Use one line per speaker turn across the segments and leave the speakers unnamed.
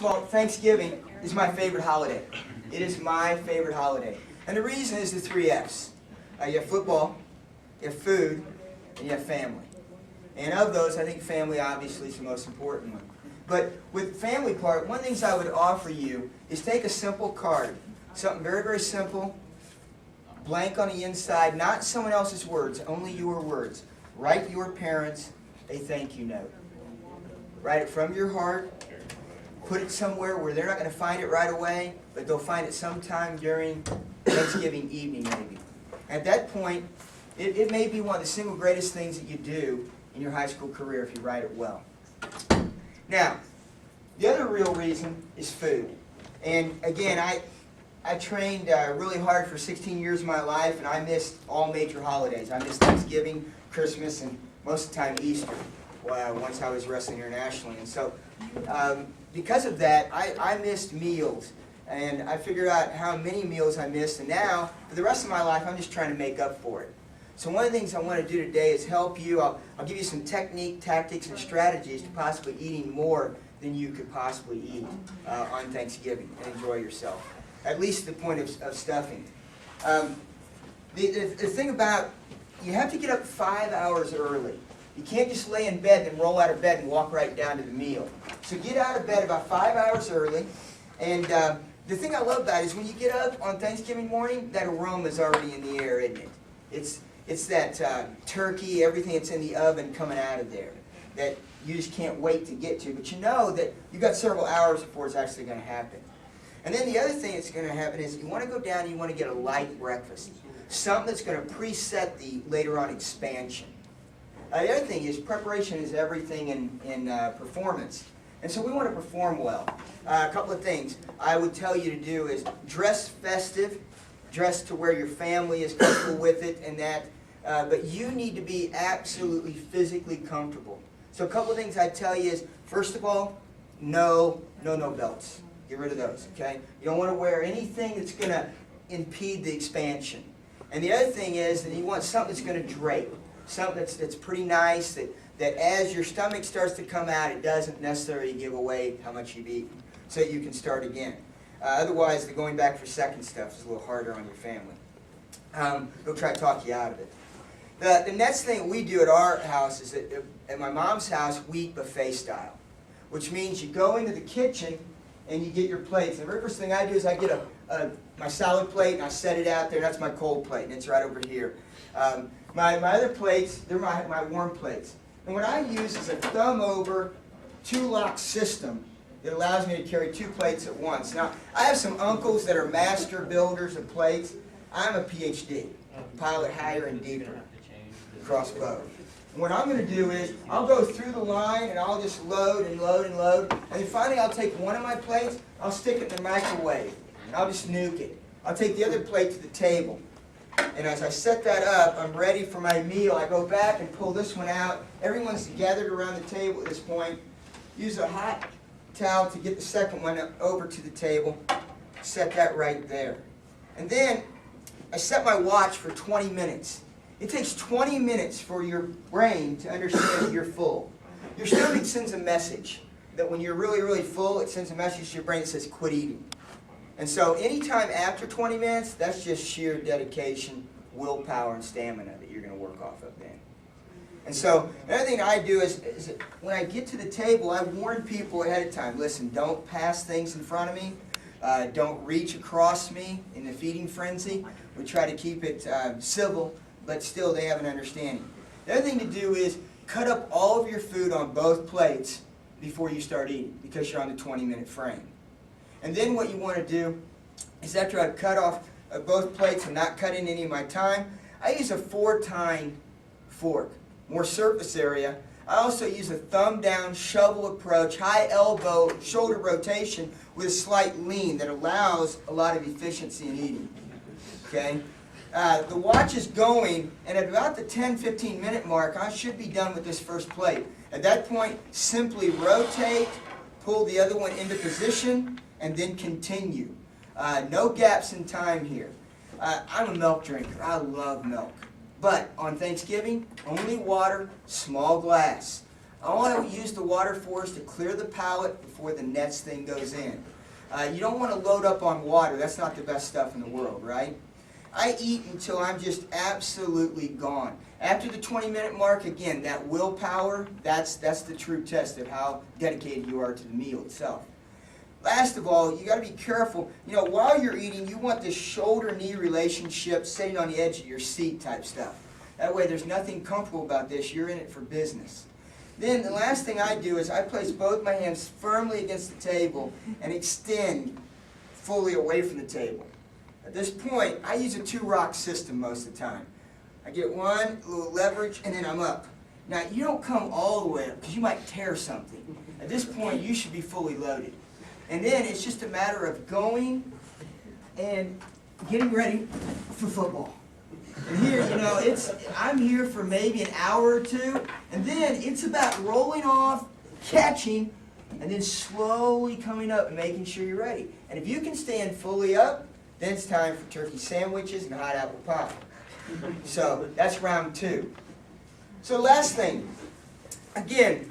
of all, Thanksgiving is my favorite holiday. It is my favorite holiday. And the reason is the 3 F's. You have football, you have food, and you have family. And of those, I think family obviously is the most important one. But with the family part, one of the things I would offer you is take a simple card. Something very, very simple. Blank on the inside, not someone else's words, only your words. Write your parents a thank you note. Write it from your heart. Put it somewhere where they're not going to find it right away, but they'll find it sometime during Thanksgiving evening maybe. At that point, it may be one of the single greatest things that you do in your high school career if you write it well. Now, the other real reason is food. And again, I trained really hard for 16 years of my life, and I missed all major holidays. I missed Thanksgiving, Christmas, and most of the time Easter, once I was wrestling internationally. And so, because of that, I missed meals. And I figured out how many meals I missed, and now, for the rest of my life, I'm just trying to make up for it. So one of the things I want to do today is help you. I'll give you some technique, tactics, and strategies to possibly eating more than you could possibly eat on Thanksgiving and enjoy yourself. At least the point of stuffing. The thing about, you have to get up 5 hours early. You can't just lay in bed and roll out of bed and walk right down to the meal. So get out of bed about 5 hours early. And the thing I love about it is when you get up on Thanksgiving morning, that aroma is already in the air, isn't it? It's that turkey, everything that's in the oven coming out of there that you just can't wait to get to. But you know that you've got several hours before it's actually going to happen. And then the other thing that's going to happen is you want to go down and you want to get a light breakfast. Something that's going to preset the later on expansion. The other thing is preparation is everything in performance. And so we want to perform well. A couple of things I would tell you to do is dress festive, dress to where your family is comfortable with it and that. But you need to be absolutely physically comfortable. So a couple of things I'd tell you is, first of all, no belts. Get rid of those, okay? You don't want to wear anything that's going to impede the expansion. And the other thing is that you want something that's going to drape. Something that's pretty nice, that as your stomach starts to come out, it doesn't necessarily give away how much you've eaten, so that you can start again. Otherwise, the going back for second stuff is a little harder on your family. They'll try to talk you out of it. The next thing we do at our house is that at my mom's house, we eat buffet style, which means you go into the kitchen and you get your plates. The very first thing I do is I get my salad plate and I set it out there. That's my cold plate, and it's right over here. My other plates, they're my warm plates. And what I use is a thumb-over, 2-lock system that allows me to carry 2 plates at once. Now, I have some uncles that are master builders of plates. I'm a PhD, pilot higher and deeper, across both. And what I'm going to do is, I'll go through the line and I'll just load and load and load. And then finally I'll take one of my plates, I'll stick it in the microwave, and I'll just nuke it. I'll take the other plate to the table. And as I set that up, I'm ready for my meal. I go back and pull this one out. Everyone's gathered around the table at this point. Use a hot towel to get the second one over to the table. Set that right there. And then I set my watch for 20 minutes. It takes 20 minutes for your brain to understand that you're full. Your stomach sends a message that when you're really, really full, it sends a message to your brain that says, quit eating. And so anytime after 20 minutes, that's just sheer dedication, willpower, and stamina that you're going to work off of then. And so another thing I do is when I get to the table, I warn people ahead of time. Listen, don't pass things in front of me. Don't reach across me in the feeding frenzy. We try to keep it civil, but still they have an understanding. The other thing to do is cut up all of your food on both plates before you start eating, because you're on the 20-minute frame. And then what you want to do is after I've cut off both plates and not cut in any of my time, I use a 4-tine fork, more surface area. I also use a thumb-down shovel approach, high elbow, shoulder rotation with a slight lean that allows a lot of efficiency in eating. Okay? The watch is going, and at about the 10-15 minute mark, I should be done with this first plate. At that point, simply rotate, pull the other one into position, and then continue. No gaps in time here. I'm a milk drinker. I love milk. But on Thanksgiving, only water, small glass. All I will use the water for is to clear the palate before the next thing goes in. You don't want to load up on water. That's not the best stuff in the world, right? I eat until I'm just absolutely gone. After the 20-minute mark, again, that willpower, that's the true test of how dedicated you are to the meal itself. Last of all, you got to be careful. You know, while you're eating, you want this shoulder-knee relationship sitting on the edge of your seat type stuff. That way there's nothing comfortable about this. You're in it for business. Then the last thing I do is I place both my hands firmly against the table and extend fully away from the table. At this point, I use a 2-rock system most of the time. I get one, a little leverage, and then I'm up. Now, you don't come all the way up because you might tear something. At this point, you should be fully loaded. And then it's just a matter of going and getting ready for football. And here, you know, I'm here for maybe an hour or two, and then it's about rolling off, catching, and then slowly coming up and making sure you're ready. And if you can stand fully up, then it's time for turkey sandwiches and hot apple pie. So that's round 2. So last thing, again,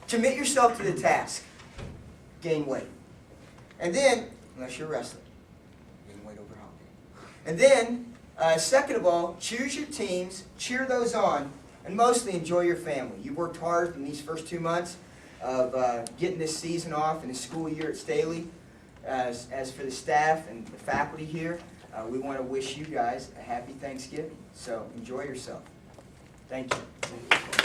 commit yourself to the task. Gain weight. And then, unless you're wrestling, gain weight over holiday. And then, second of all, choose your teams, cheer those on, and mostly enjoy your family. You worked hard in these first 2 months of getting this season off and the school year at Staley. As for the staff and the faculty here, we want to wish you guys a happy Thanksgiving. So enjoy yourself. Thank you.